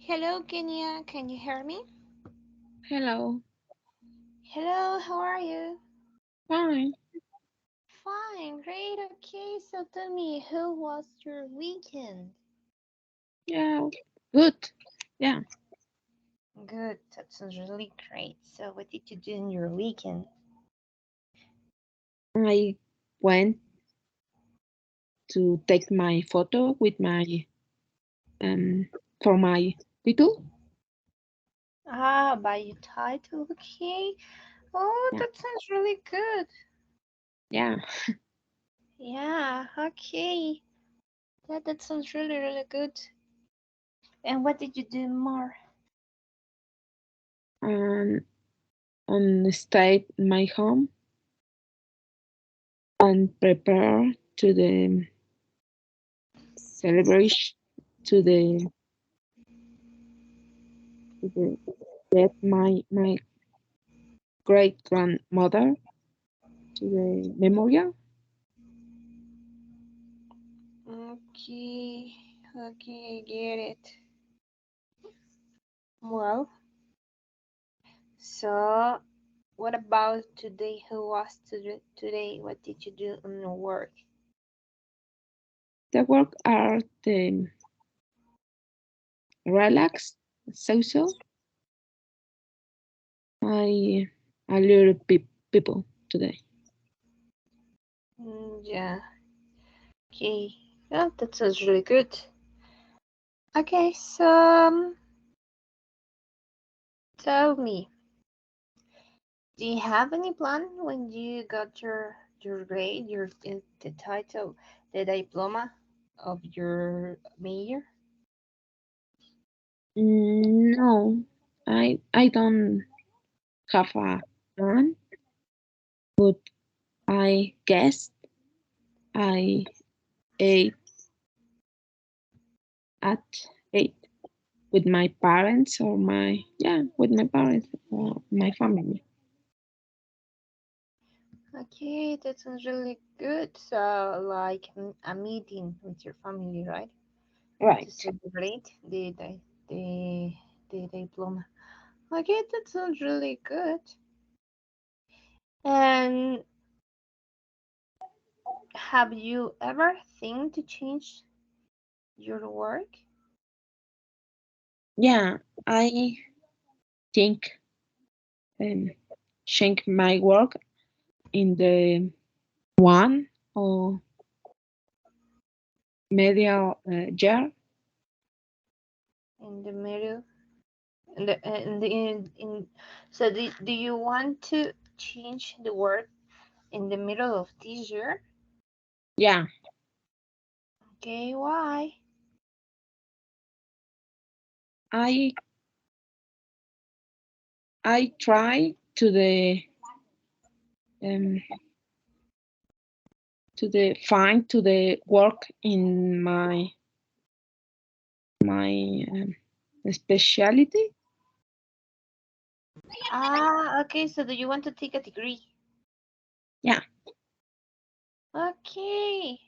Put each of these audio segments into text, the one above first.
Hello, Kenya. Can you hear me? Hello. Hello, how are you? Fine. Fine, great. Okay, so tell me, how was your weekend? Yeah. Good. Yeah. Good, that sounds really great. So, what did you do in your weekend? I went to take my photo with my um for my title. Ah, by your title, okay. Oh, Yeah. that sounds really good. Yeah. Yeah, okay. That sounds really, really good. And what did you do more? And stayed in my home and prepare celebration to the to the death my great grandmother to the memorial. Okay, okay, I get it. Well, so what about today? Who was today? What did you do on your work? The work are the relax so I a little people today. Yeah, okay. Yeah, that sounds really good. Okay, so tell me, do you have any plan when you got your grade, the title, the diploma of your major? No, I don't have a plan, but I guess I ate at 8 with my parents or my yeah with my parents or my family. Okay, that sounds really good. So, like a meeting with your family, right? To Right. celebrate the the diploma. Okay, that sounds really good. And have you ever think to change your work? Yeah, I think um, change my work in the one or media year. In the middle, in so do you want to change the work in the middle of this year? Yeah, Okay, why? I I try um, to the find to the work in my specialty. Ah, okay, so do you want to take a degree? Yeah, Okay.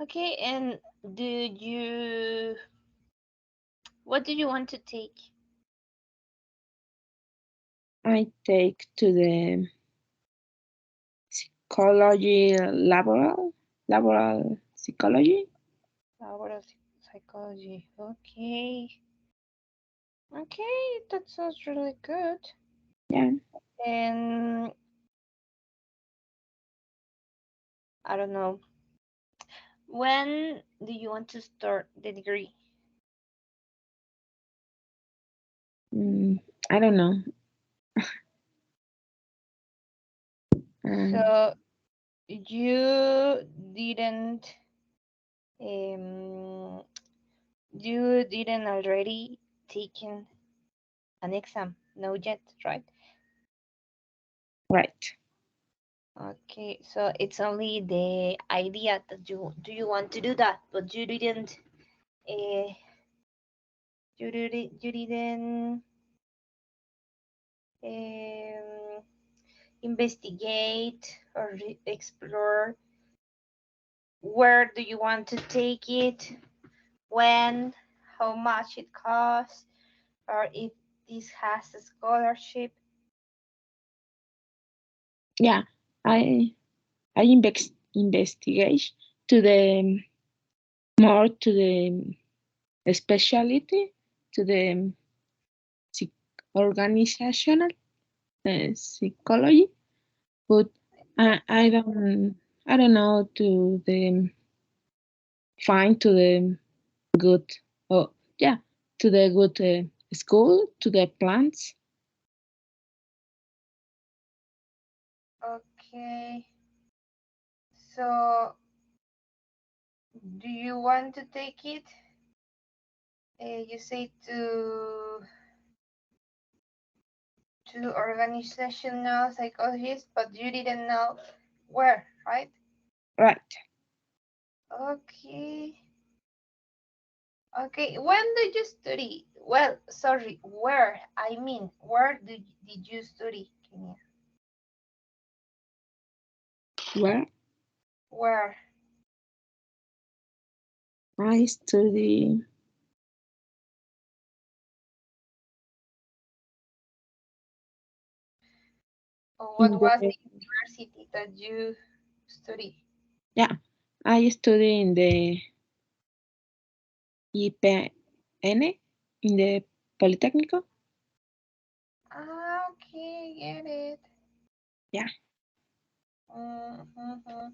Okay, and do you what do you want to take? I take to the psychology laboral psychology. Laboral psychology. Okay. Okay, that sounds really good. Yeah, And I don't know. When do you want to start the degree? I don't know. Um, So you didn't um you didn't already taken an exam? No yet, right? right. Okay, so it's only the idea that you want to do that, but uh, you didn't um, investigate or explore where do you want to take it, when, how much it costs, or if this has a scholarship? Yeah, I investigate to the more to the specialty to the organizational psychology, but I don't know to the find to the good oh yeah to the good school to the plants. Okay, so do you want to take it? You say to organizational psychologist, but you didn't know where, right? Right. Okay. Okay. When did you study? Well, sorry, where? I mean, where did you study, Kenya? Where Where? I study Or what in was the the university that you study? yeah I study in the IPN in the Polytechnico. Ah, okay, get it. Yeah. Mm-hmm.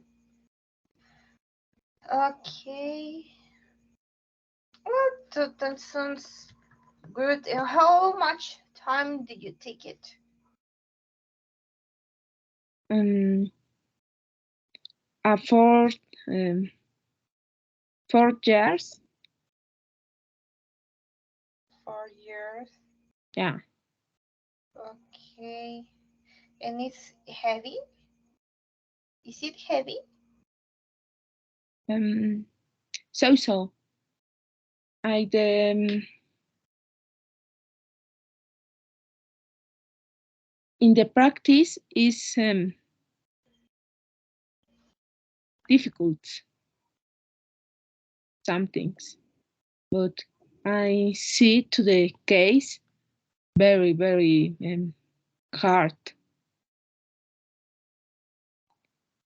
Okay. Well, that sounds good. And how much time did you take it? Um, for um, 4 years. 4 years. Yeah. Okay. And it's heavy? Is it heavy? Um, so I in the practice is difficult some things, but I see to the case very hard.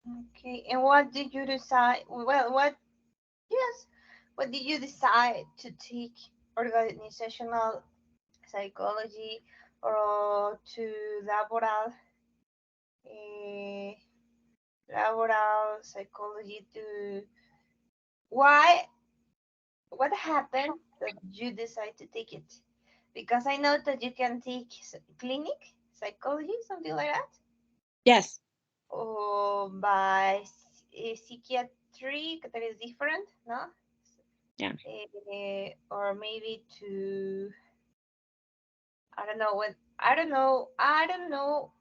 Okay. And what did you decide? Well, yes, what did you decide to take organizational psychology or to laboral, uh, laboral psychology to why what happened that you decide to take it? Because I know that you can take clinic psychology, something like that, Yes. or by psychiatry, that is different, no? Yeah. Or maybe to I don't know what I don't know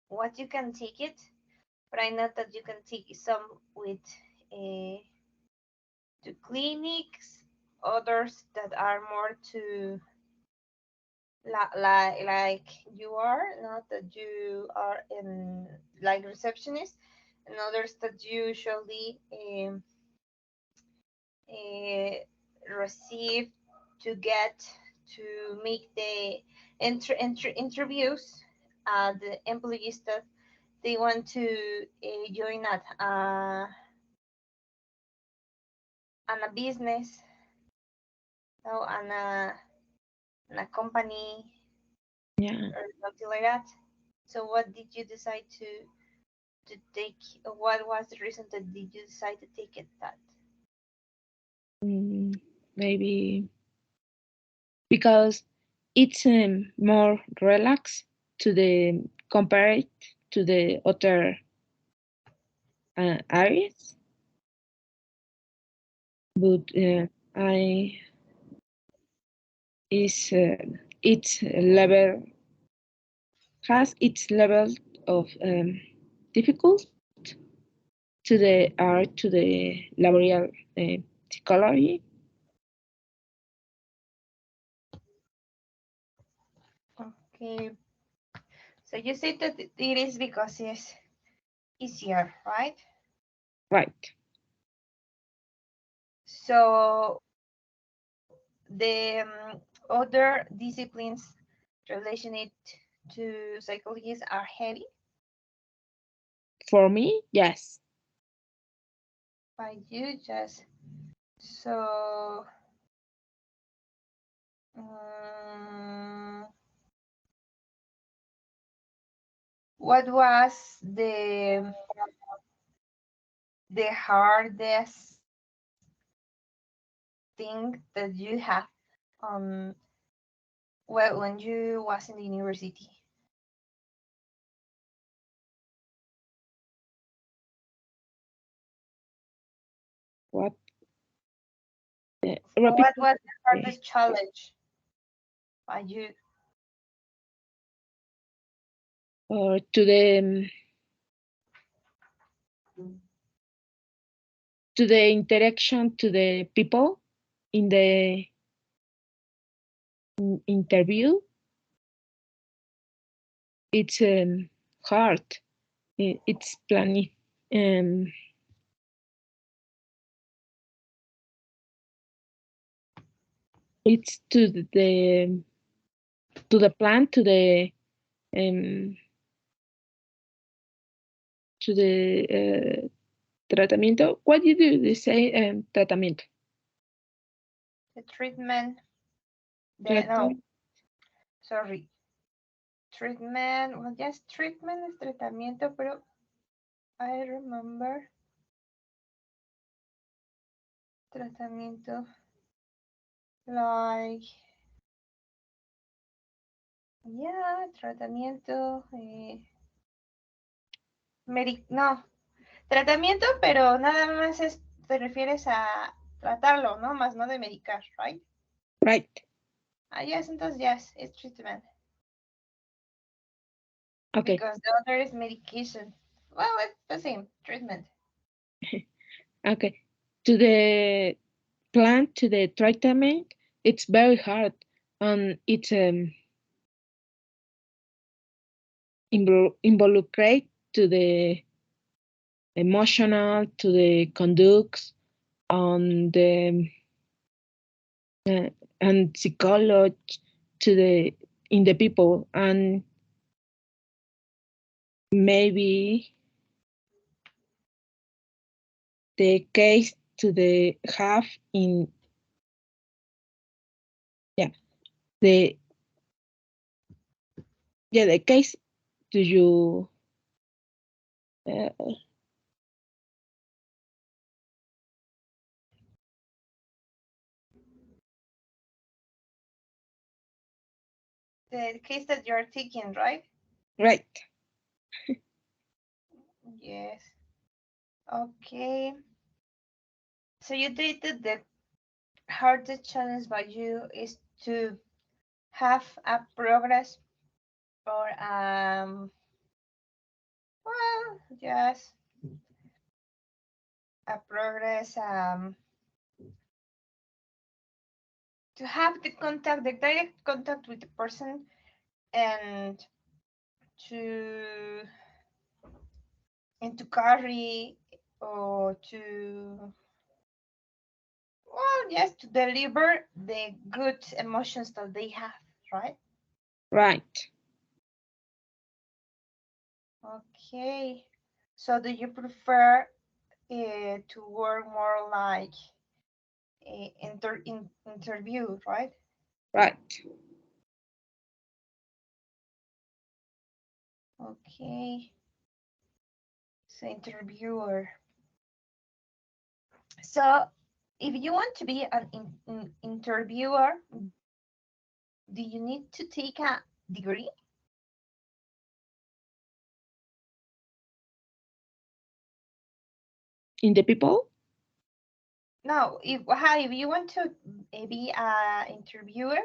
what you can take it, but I know that you can take some with uh, to clinics, others that are more to like you are, not that you are in like receptionist, and others that usually uh, receive to get to make the interviews the employees that they want to join at a business, no, and a company Yeah. or something like that. So what did you decide to take? What was the reason that did you decide to take it that? Mm, maybe because it's more relaxed to the compared to the other areas, but I is its level has its level of difficult to the art to the laboral psychology. Okay, so you said that it is because it's easier, right? Right. So the other disciplines related to psychology are heavy For me, yes. by you. Just so. Um, what was the hardest thing that you had um well when you was in the university? What? What Repeat. was the eh, hardest challenge by you? Or to the interaction to the people in the interview. It's hard. It's planning. Um, it's to the plan um, to the tratamiento. What do you do? They say tratamiento. The treatment. The no, Tratam- sorry. Treatment. Well, yes, treatment es tratamiento, pero I remember tratamiento like yeah, tratamiento. No, tratamiento, pero nada más te refieres a tratarlo, ¿no? Más no de medicar, right? right. Ah, yes, entonces yes, it's treatment. Okay. Because the other is medication. Well, it's the same, treatment. Okay. To the plan to the treatment, it's very hard, and it's involucrate to the emotional, to the conducts, on the uh, and psychology to the in the people, and maybe the case to the have in yeah the the case do you uh, The case that you're taking, right? right. Yes. Okay. So you did the hardest challenge by you is to have a progress or well yes a progress to have the direct contact with the person and to to carry or to well yes to deliver the good emotions that they have, right? Right. Okay, so do you prefer to work more like a interview, right? Right. Okay, so interviewer. So if you want to be an interviewer, do you need to take a degree? In the people. No, if you want to be a interviewer,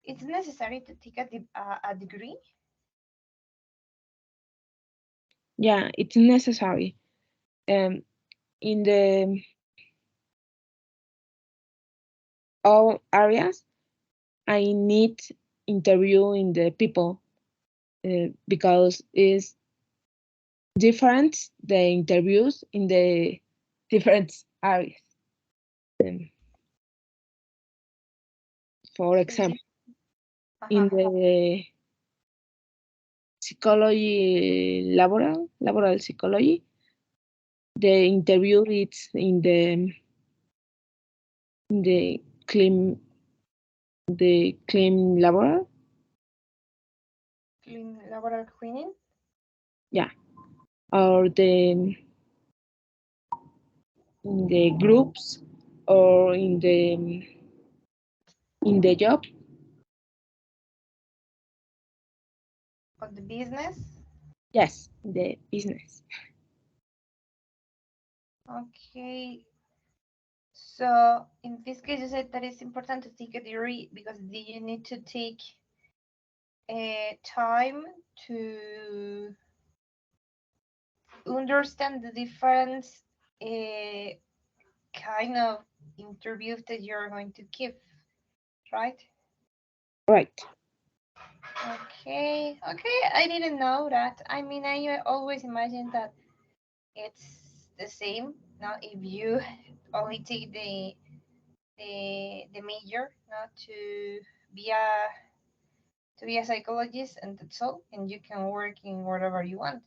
it's necessary to take a degree. Yeah, it's necessary. In the all areas, I need interview in the people because it's different the interviews in the different areas. Um, For Sí, example, sí. in Ajá. the psychology laboral psychology, the interview is in the clean laboral, Clean laboral cleaning. yeah, or in the groups, or in the job. Of the business. Yes, in the business. Okay. So in this case, you said that it's important to take a degree because you need to take time to understand the different uh, kind of interviews that you're going to give, right? Right. Okay, okay. I didn't know that. I mean, I always imagined that it's the same. Now, if you only take the major, not be a be a psychologist, and that's all, and you can work in whatever you want.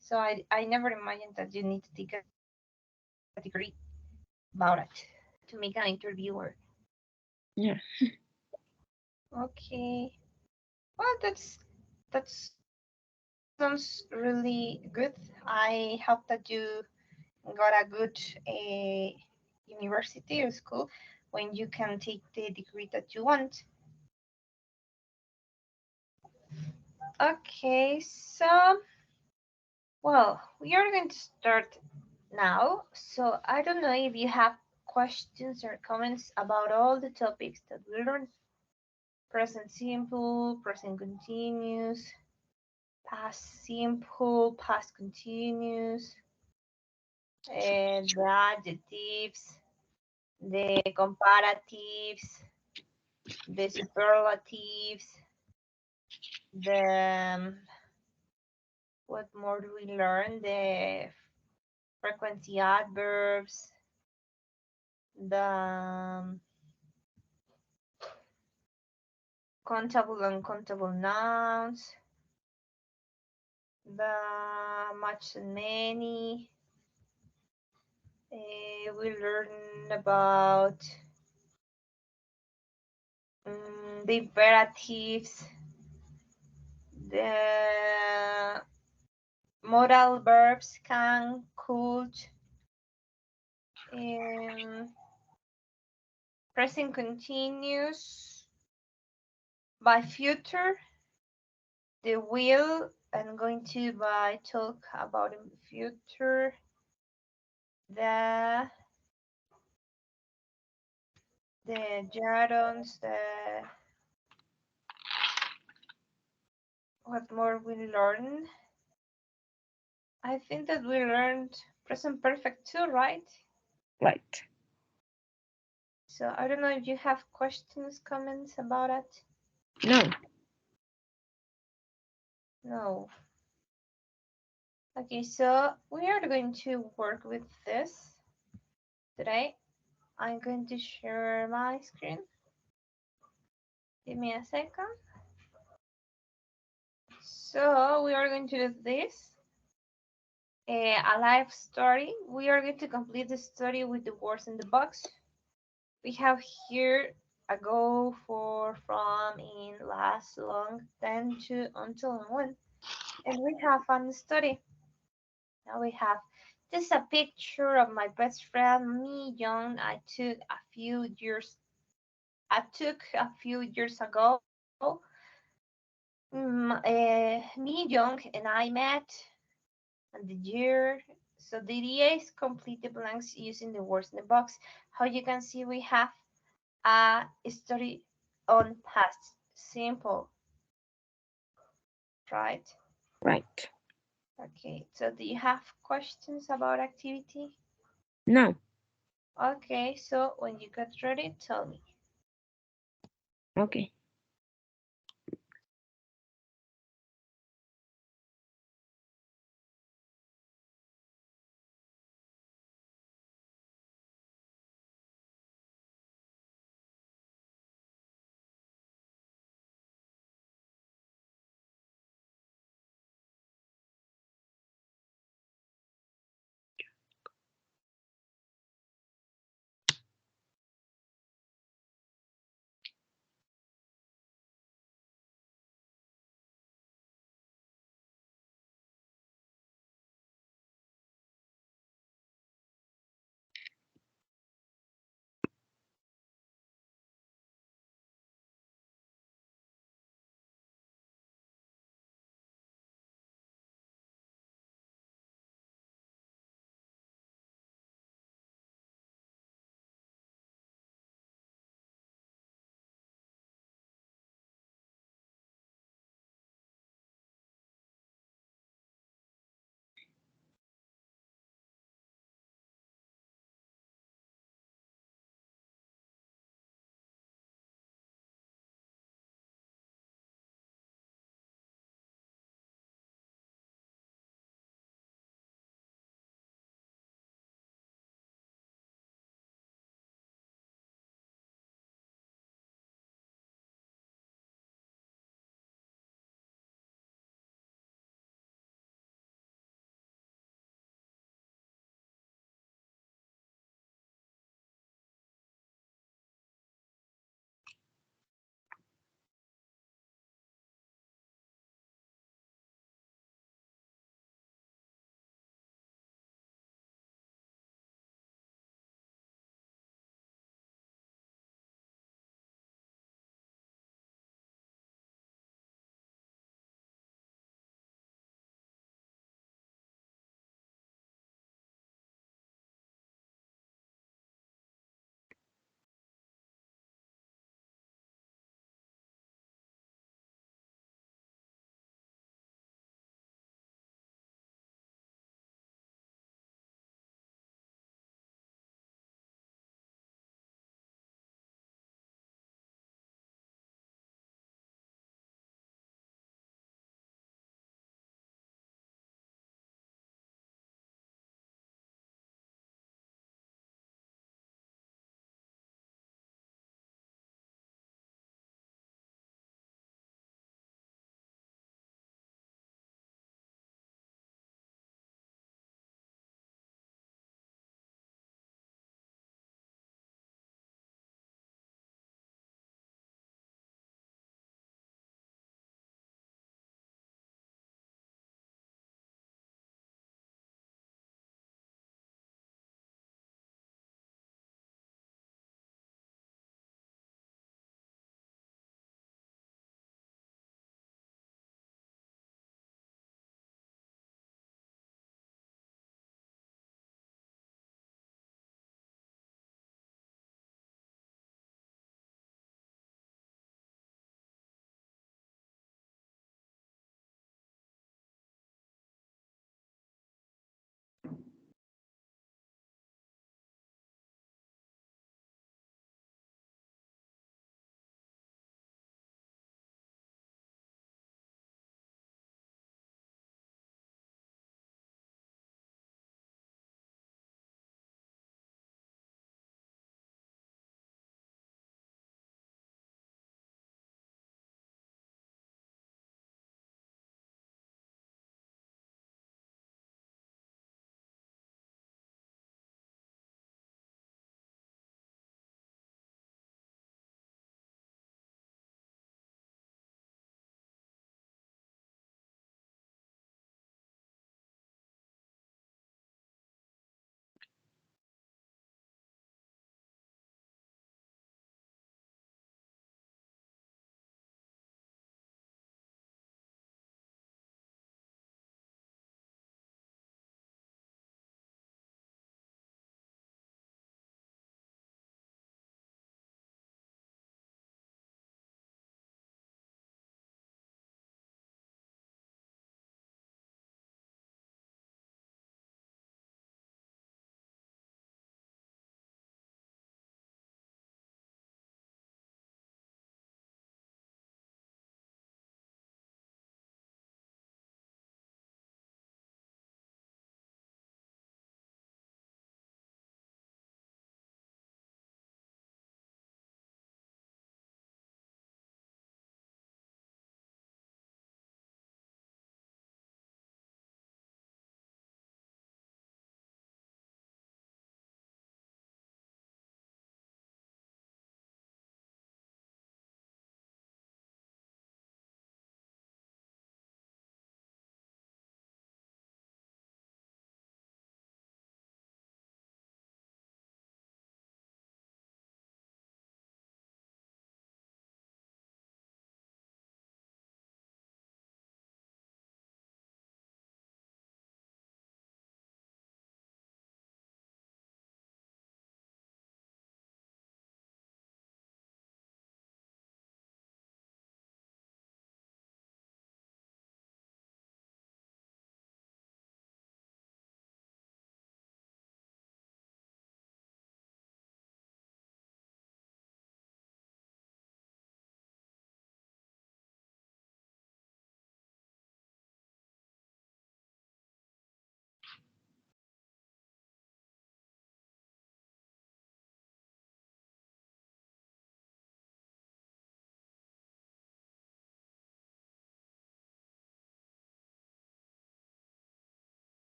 So I never imagined that you need to take a degree about it to make an interviewer. Yeah. Okay. Well, that sounds really good. I hope that you got a good university or school when you can take the degree that you want. Okay, so well, we are going to start now. So I don't know if you have questions or comments about all the topics that we learned: present simple, present continuous, past simple, past continuous, the adjectives, the comparatives, the superlatives, the what more do we learn? The frequency adverbs, the countable and uncountable nouns, the much and many. We learn about the imperatives, the modal verbs can, could, um, present continuous, by future, the will. I'm going to by talk about in the future, the gerunds, the what more we learn. I think that we learned present perfect too, right? Right. So I don't know if you have questions, comments about it. No. No. Okay, so we are going to work with this today. I'm going to share my screen. Give me a second. So we are going to do this. A live story. We are going to complete the story with the words in the box. We have here a go for from in last long then to until and when. And we have fun study. Now we have this is a picture of my best friend me young. I took a few years ago. Me young and I met and the year. So the idea is complete the blanks using the words in the box. How you can see we have a story on past simple, right? Right. Okay, so do you have questions about activity? No. Okay, so when you get ready, tell me. Okay.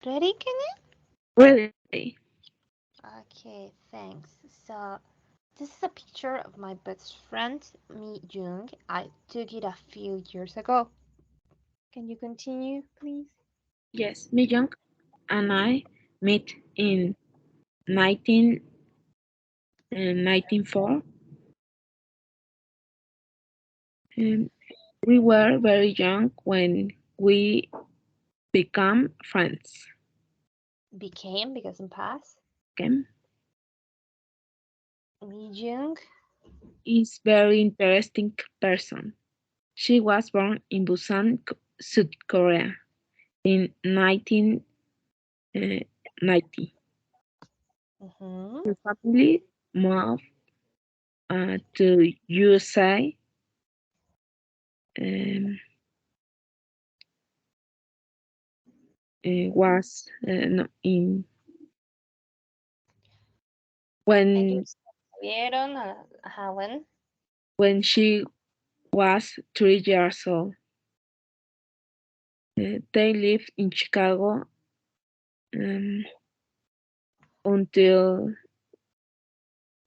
Ready, Kenny? Really? Okay, thanks. So, this is a picture of my best friend, Mi Jung. I took it a few years ago. Can you continue, please? Yes, Mijong and I met in 1994. Um, we were very young when we became friends. Became because in past. Kim Mi Jung. is very interesting person. She was born in Busan, South Korea in 1990. Mm-hmm. Her family moved to USA um, was no, in when Ellos vieron when? she was 3 years old. They lived in Chicago um, until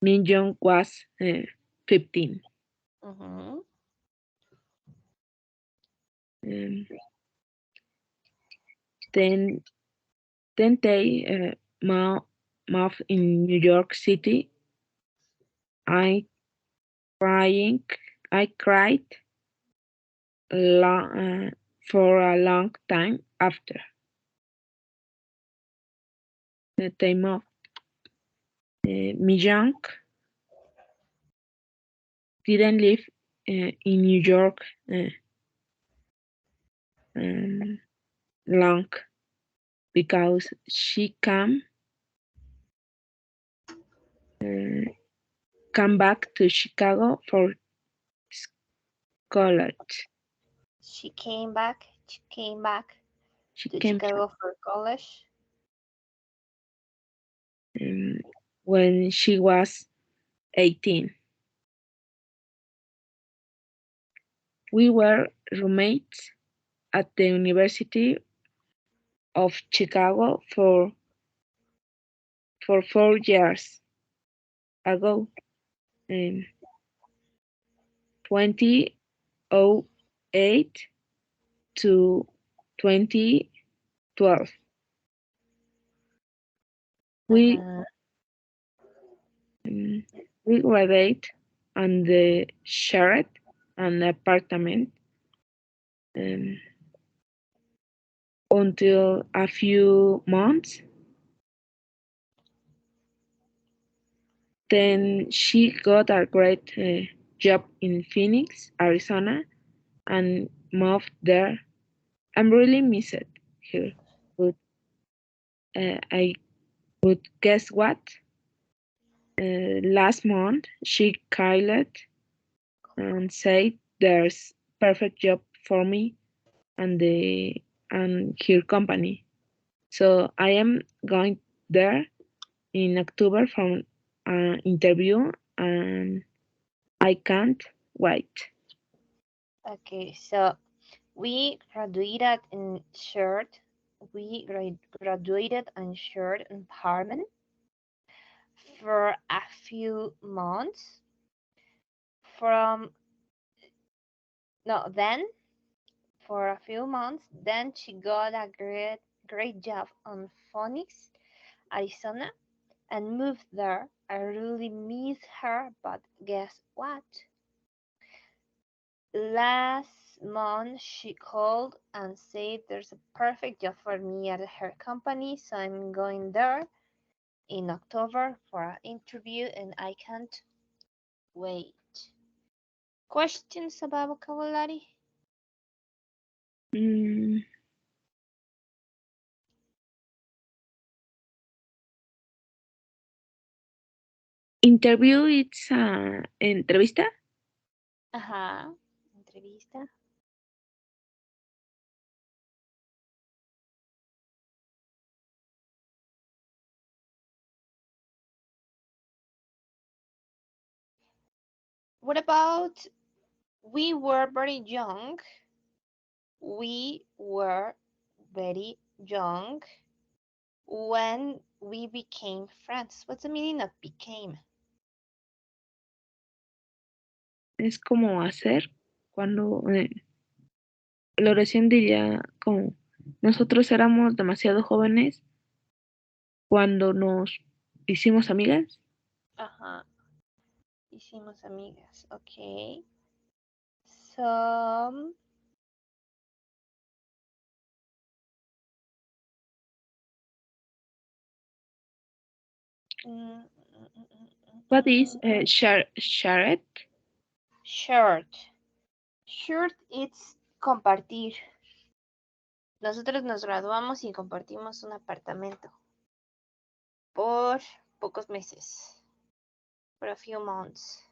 Min was 15. Mm-hmm. Um, then they moved in New York City. I crying. I cried for a long time after they moved. Mi Young didn't live in New York um, long because she uh, come back to Chicago for college. She came back She to came back Chicago for college. um, when she was 18. We were roommates at the University of Chicago for 4 years ago, in 2008 to 2012. We Uh-huh. um, we graduated and shared an apartment um, until a few months. Then she got a great job in Phoenix, Arizona, and moved there. I'm really missed here, but I would guess what? Last month she called and said there's perfect job for me and the and her company. So I am going there in October for an interview and I can't wait. Okay, so we graduated in shared. We graduated and shared apartment for a few months. From no, then for a few months, then she got a great job on Phoenix, Arizona, and moved there. I really miss her, but guess what? Last month she called and said there's a perfect job for me at her company, so I'm going there in October for an interview and I can't wait. Questions about vocabulary? Mm, interview it's entrevista. Ajá. Entrevista. What about we were very young? We were very young. When we became friends. What's the meaning of became? Es como hacer cuando la oración diría como nosotros éramos demasiado jóvenes cuando nos hicimos amigas. Ajá. Hicimos amigas. Ok. So, mm, mm, mm, What is mm. shared? Short. Short it's compartir. Nosotros nos graduamos y compartimos un apartamento por pocos meses. For a few months.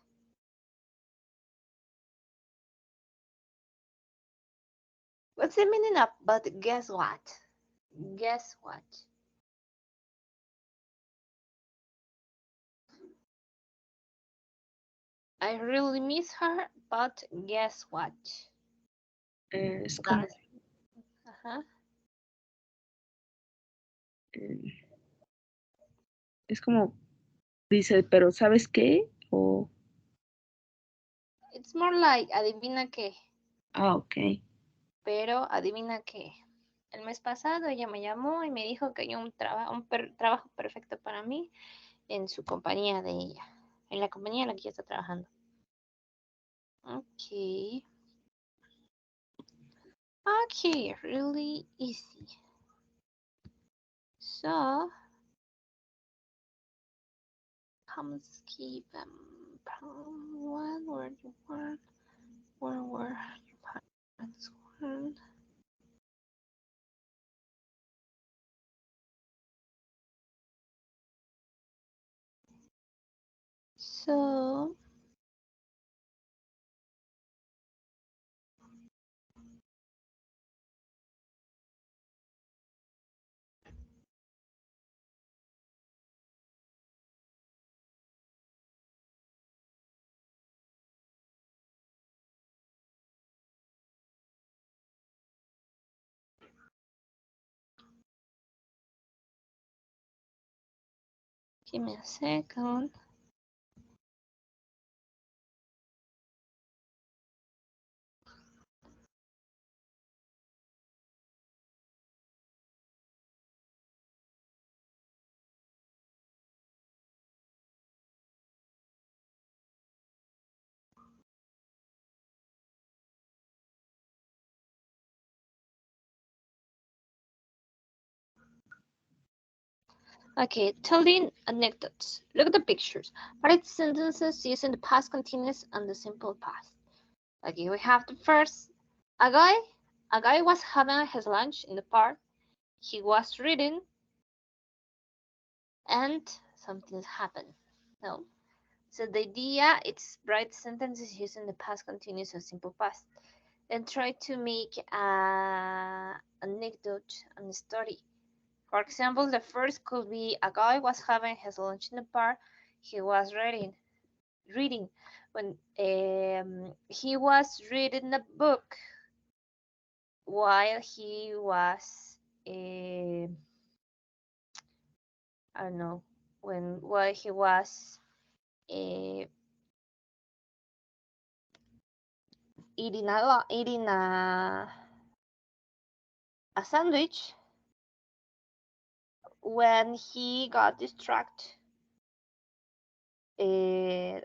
What's the meaning of but guess what? Guess what? I really miss her, but guess what? Es como, That's, uh-huh. eh, es como dice, pero ¿sabes qué? O, It's more like adivina qué, ok. pero adivina qué. El mes pasado ella me llamó y me dijo que hay un trabajo perfecto para mí en su compañía de ella, en la compañía en la que ella está trabajando. Okay. Okay, really easy. So, come skip one where you want, where your parents want. So, give me a second. Okay, telling anecdotes. Look at the pictures. Write sentences using the past continuous and the simple past. Okay, we have the first. A guy, a guy was having his lunch in the park. He was reading, and something happened. No. So the idea is write sentences using the past continuous or simple past. Then try to make a anecdote and story. For example, the first could be a guy was having his lunch in the park. He was reading when he was reading a book while he was I don't know while he was uh, eating a sandwich when he got distracted. A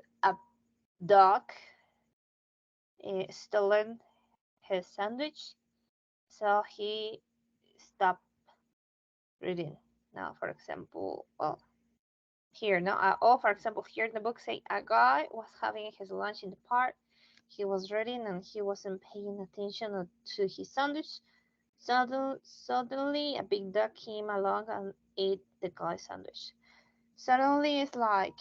dog stolen his sandwich, so he stopped reading. Now, for example, well, here, no, for example, here in the book say a guy was having his lunch in the park. He was reading and he wasn't paying attention to his sandwich. Suddenly, a big dog came along and ate the guy's sandwich. Suddenly is like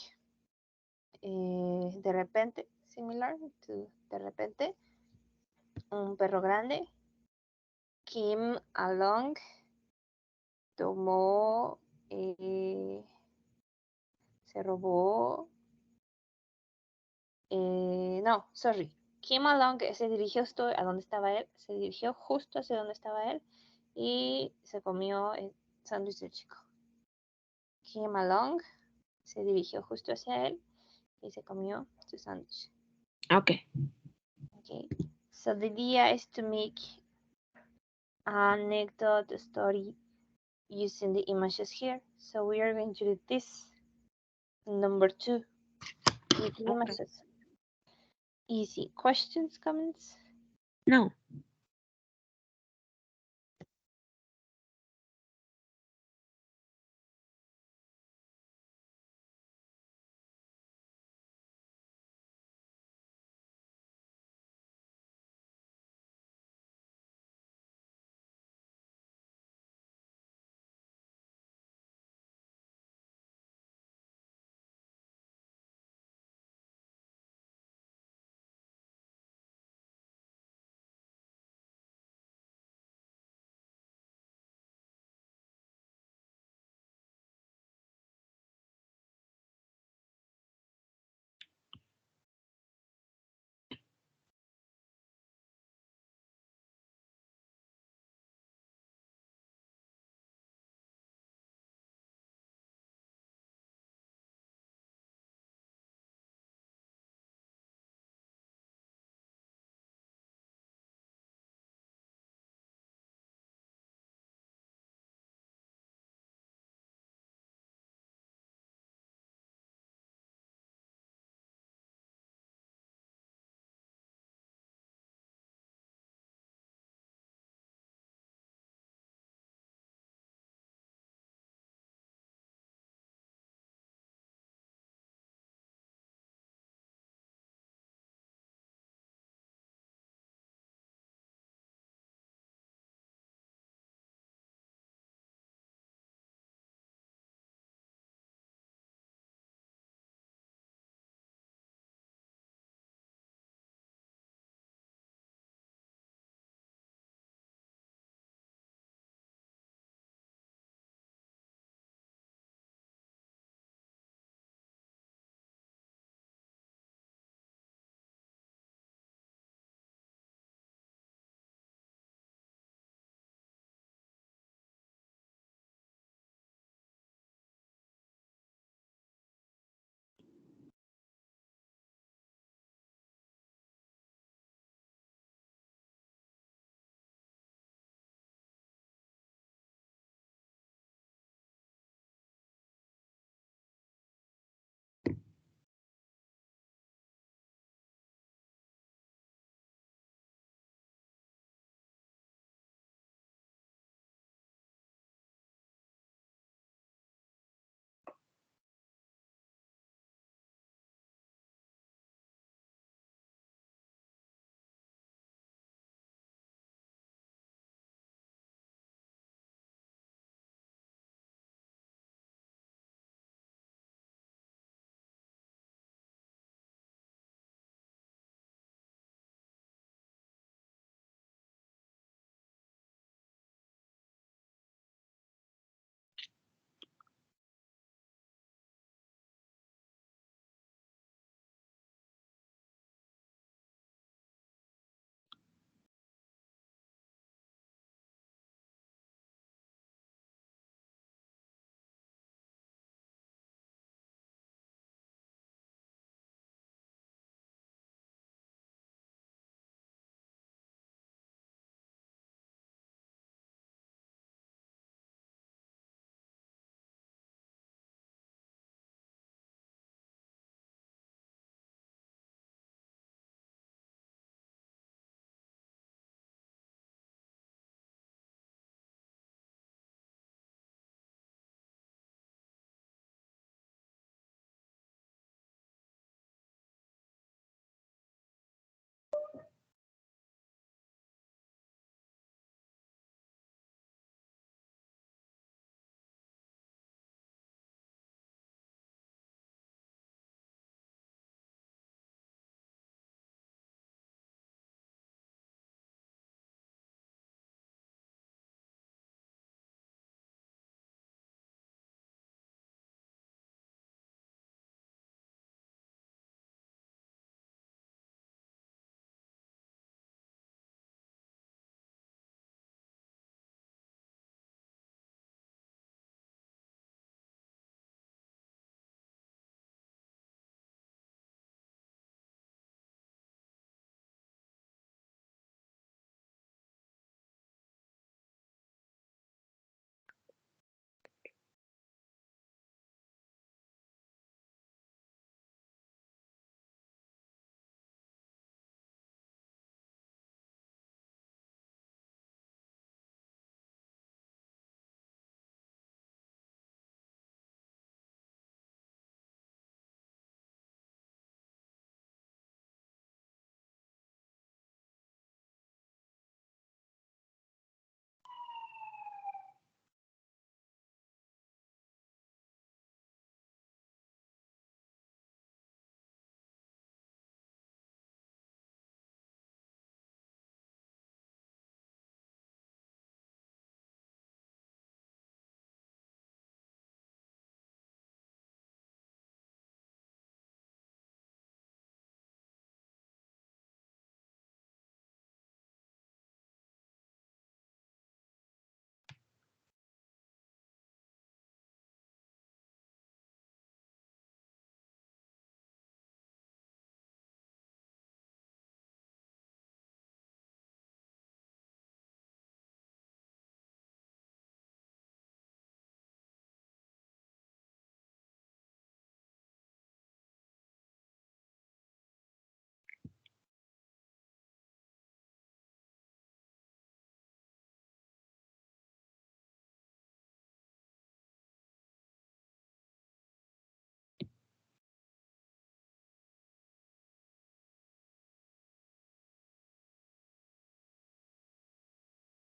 de repente, similar to de repente, un perro grande came along, tomó, se robó, no, sorry, came along, se dirigió a donde estaba él, se dirigió justo hacia donde estaba él y se comió el sándwich del chico. came along, se dirigió justo hacia él y se comió su sándwich. Okay. Okay. So the idea is to make an anecdote story using the images here. So we are going to do this. Number 2 with the Okay. images. Easy. Questions, comments? No.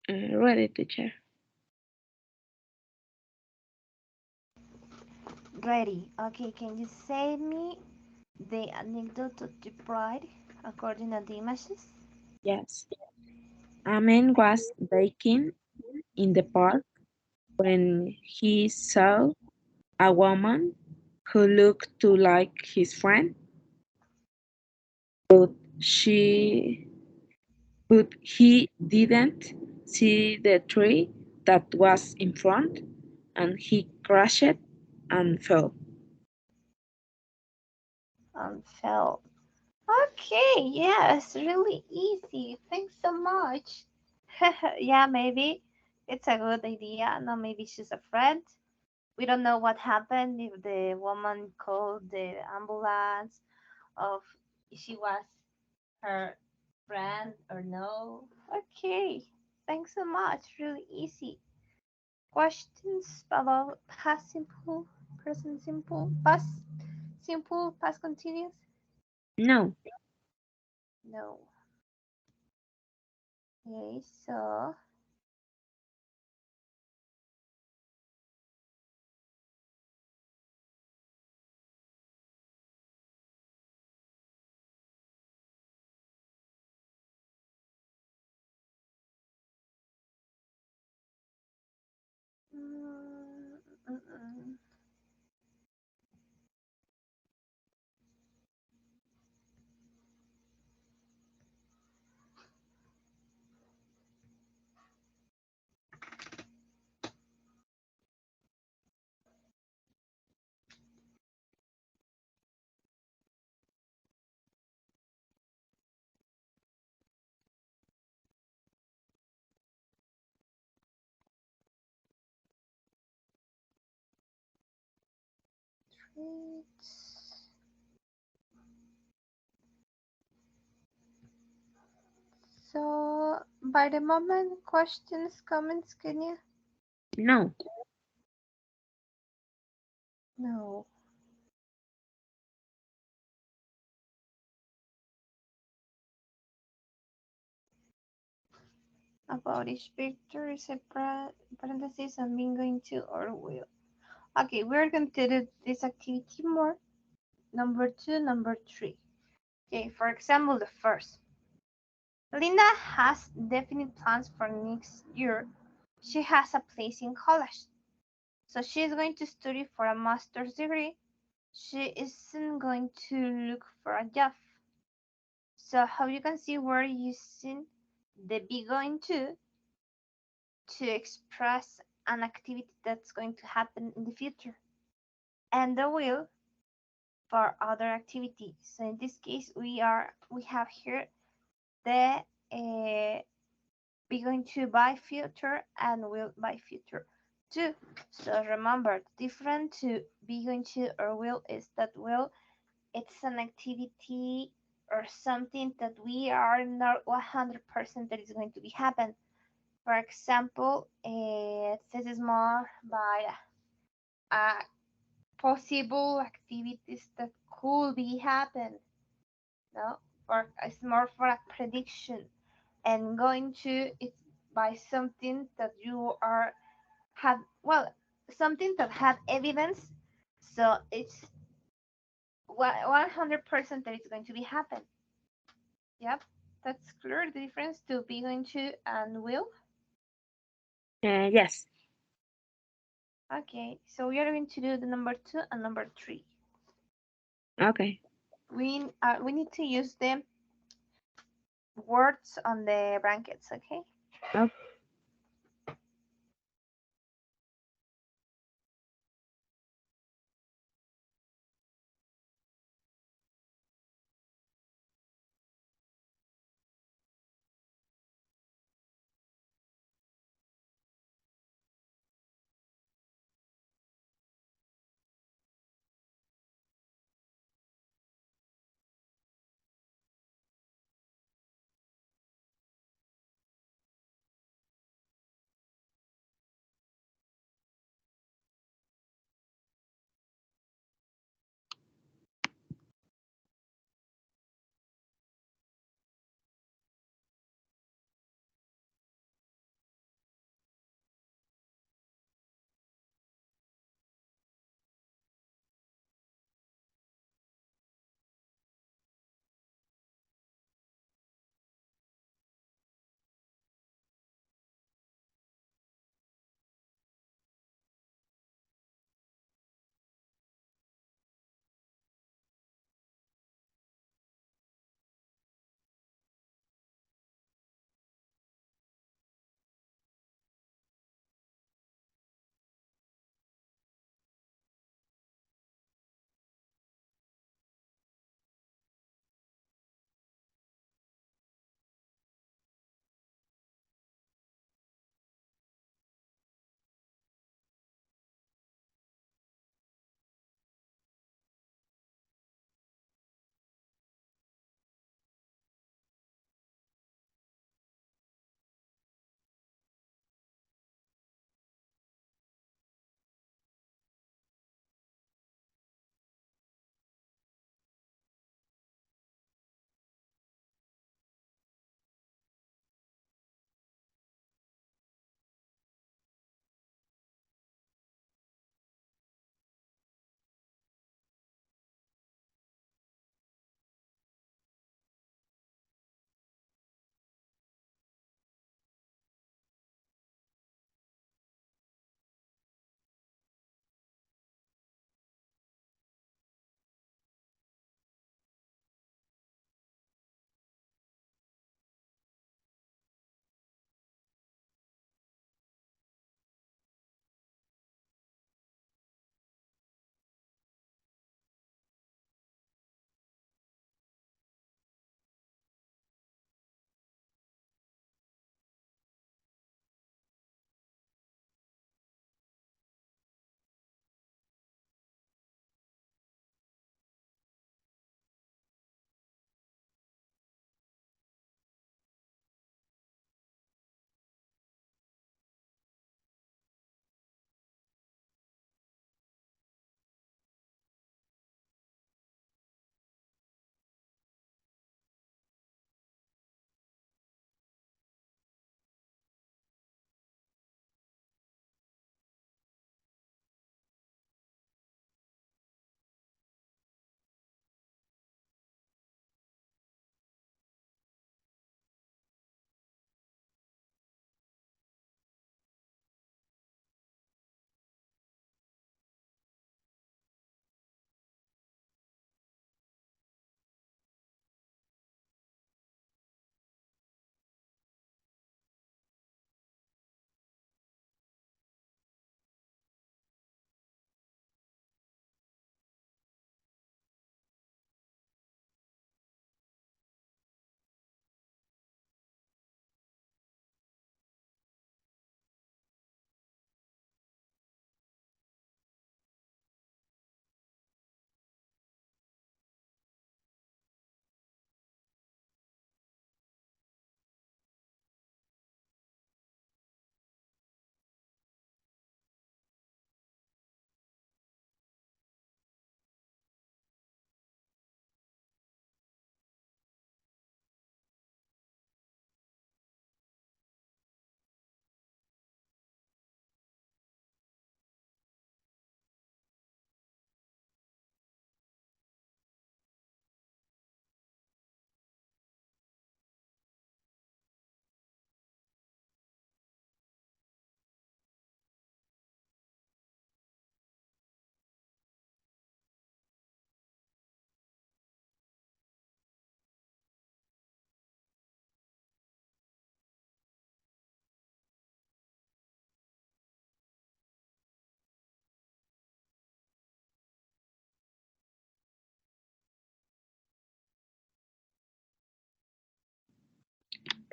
Ready, teacher. Ready. Okay, can you say me the anecdote of the bride according to the images? Yes. A man was biking in the park when he saw a woman who looked too like his friend, but she but he didn't see the tree that was in front, and he crashed and fell. Fell. Okay, yes, really easy. Thanks so much. Yeah, maybe it's a good idea. No, maybe she's a friend. We don't know what happened if the woman called the ambulance, of if she was her friend or no. Okay, thanks so much. Really easy. Questions about past simple, present simple, past continuous? No, No. Okay, so mm, mm, mm. Traits. So by the moment questions, comments, can you? no. No. About each picture is a parenthesis I'm being going to or will. Okay, we're going to do this activity more. Number two, number three. Okay, for example, the first. Linda has definite plans for next year. She has a place in college. So she is going to study for a master's degree. She isn't going to look for a job. So how you can see we're using the be going to express an activity that's going to happen in the future, and the will for other activities. So in this case, we have here the be going to by future and will by future too. So remember, different to be going to or will is that will it's an activity or something that we are not 100% that is going to be happen. For example, this is more by possible activities that could be happen. No, for it's more for a prediction, and going to it's by something that you are had well something that had evidence. So it's 100% that it's going to be happen. Yep, that's clear. The difference to be going to and will. Yes. Okay, so we are going to do the number two and number three. Okay. We need to use the words on the brackets. Okay. Okay.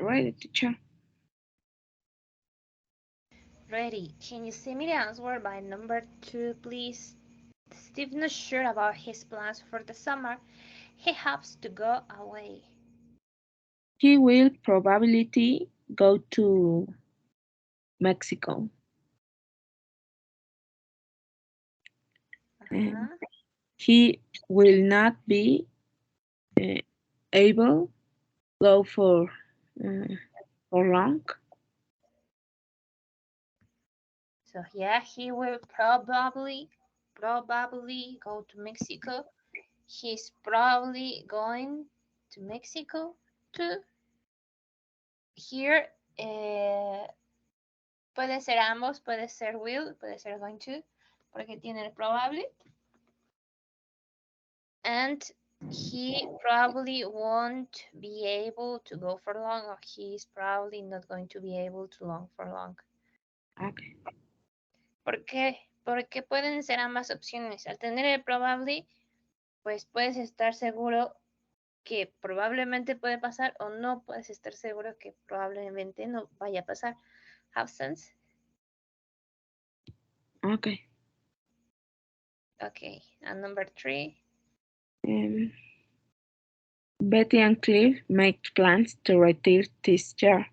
Ready, teacher? Ready. Can you see me the answer by number 2, please? Steve not sure about his plans for the summer. He hopes to go away. He will probably go to Mexico. And Uh-huh. he will not be uh, able go uh, for long. So yeah, he will probably go to Mexico. He's probably going to Mexico too. Here, puede ser ambos, puede ser will, puede ser going to, porque tiene el probably. And he probably won't be able to go for long, or he's probably not going to be able to long for long. Okay. ¿Por qué? Porque pueden ser ambas opciones. Al tener el probably, pues puedes estar seguro que probablemente puede pasar o no puedes estar seguro que probablemente no vaya a pasar. Have sense? Okay. Okay, and number 3. Um, Betty and Cliff make plans to retire this year.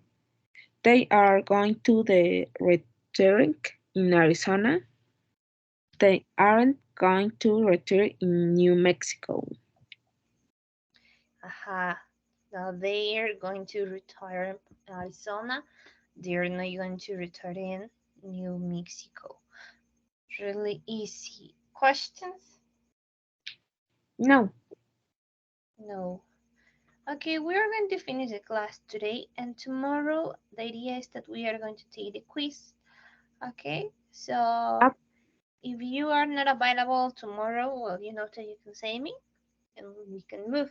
They are going to the retreat in Arizona. They aren't going to retire in New Mexico. Aha. Now they are going to retire in Arizona. They're not going to retire in New Mexico. Really easy. Questions? No. No. Okay, we are going to finish the class today, and tomorrow the idea is that we are going to take the quiz. Okay, so O- if you are not available tomorrow, well, you know that you can say me, and we can move.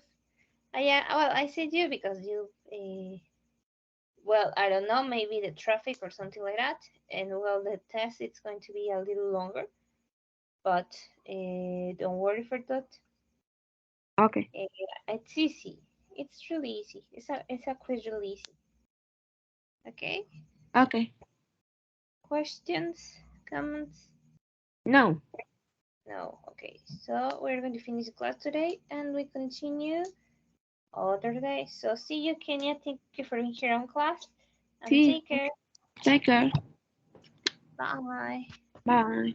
Yeah, well, I said you because you, well, I don't know, maybe the traffic or something like that, and well, the test it's going to be a little longer, but don't worry for that. Okay. It's easy. It's really easy. It's a quiz really easy. Okay. Okay. Questions? Comments? No. No. Okay. So we're going to finish the class today, and we continue other day. So see you, Kenya. Thank you for being here on class, and See take care. you. Take care. Bye. Bye.